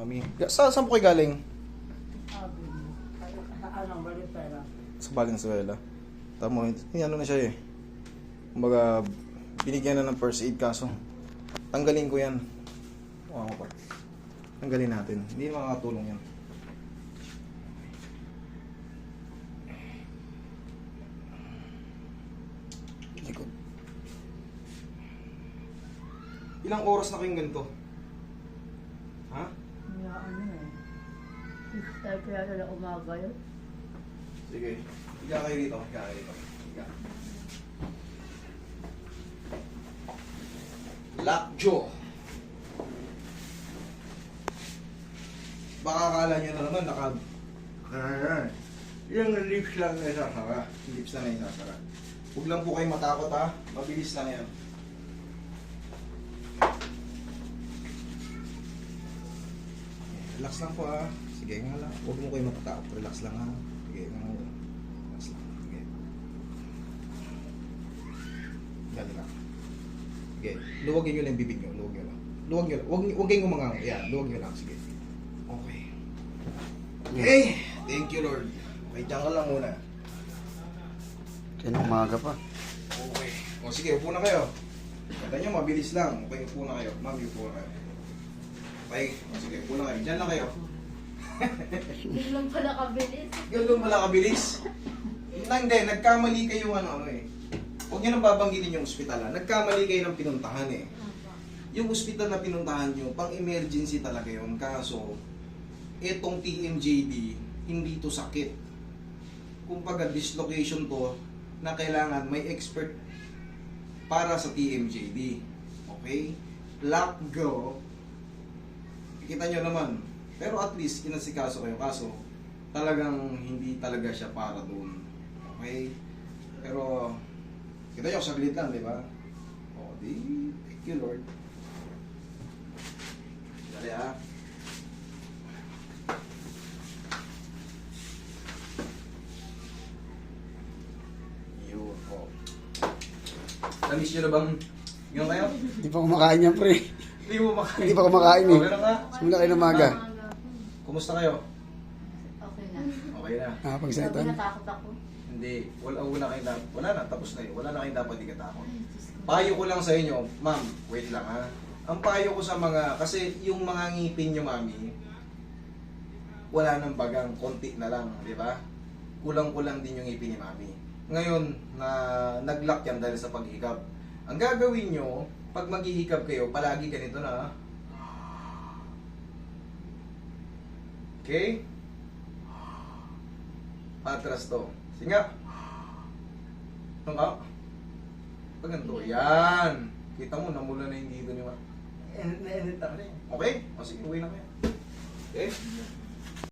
Mami. Saan po kayo galing? Valenzuela. Sa Valenzuela. Tamo, ano na siya eh. Kumbaga, binigyan na ng first aid kaso. Tanggalin ko yan. Oo pa. Tanggalin natin. Hindi makakatulong yan. Likod. Ilang oras na kayong ganito? Ha? Kaya ano eh. Tayo kaya na umaga yun. Sige. Higa kayo dito. Higa kayo dito. Higa. Lockjaw. Baka akala nyo na naman yung lips lang na isasara. Lips lang na isasara. Huwag lang po kayo matakot ha. Mabilis lang yan. Relax lang po ha. Sige nga lang. Huwag mo kayo matatakot. Relax lang ha. Sige nga lang. Relax lang. Sige. Gano'n lang. Sige. Luwagin nyo lang yung bibig nyo. Luwag nyo lang. Luwag nyo lang. Huwag kayong umangang. Yan. Luwag nyo lang. Sige. Okay. Okay. Thank you Lord. Okay, dyan ka lang muna. Kaya umaga pa. Okay. O sige, upo na kayo. Kata nyo, mabilis lang. Okay, upo na kayo. Ma'am, upo na kayo. Okay. O sige, upo na kayo. Dyan lang kayo. Biglang pala kabilis. Ganun pala kabilis. Hindi, nagkamali kayo ano eh. Huwag nyo nang babanggitin yung ospital ha. Nagkamali kayo ng pinuntahan eh. Yung ospital na pinuntahan nyo, pang emergency talaga yun. Kaso, etong TMJD, hindi to sakit. Kumbaga, dislocation to na kailangan may expert para sa TMJD. Okay? Lock go. Kita nyo naman. Pero at least, kinasikaso kayo. Kaso, talagang hindi talaga siya para doon. Okay? Pero, kita nyo, saglit lang, di ba? O, thank you Lord. Dali ha. Yun, o. Tamis nyo na bang yun kayo? Hindi pa kumakain yan, pre. Hindi mo makain. Hindi pa kumakain eh. Okay na nga. Simula kayo ng umaga. Kumusta kayo? Okay na. Okay na. Nakapagsalitan. Natakot ako. Hindi. Wala kayong dapat. Wala na. Tapos na yun. Wala na kayong dapat ikatakot. Payo ko lang sa inyo. Ma'am, wait lang ha. Ang payo ko sa mga, kasi yung mga ngipin nyo, mami, wala nang bagang, konti na lang, di ba? Kulang-kulang din yung ngipin ni mami. Ngayon, na nag-lock yan dahil sa paghikap. Ang gagawin nyo, pag maghihikap kayo, palagi ganito na. Okay? Atras to. Sige nga. Ano ka? Pag ganito. Yan. Kita mo, namula na yung dito ni Ma. Enit na rin. Okay? O sige, uwi na kayo. Okay?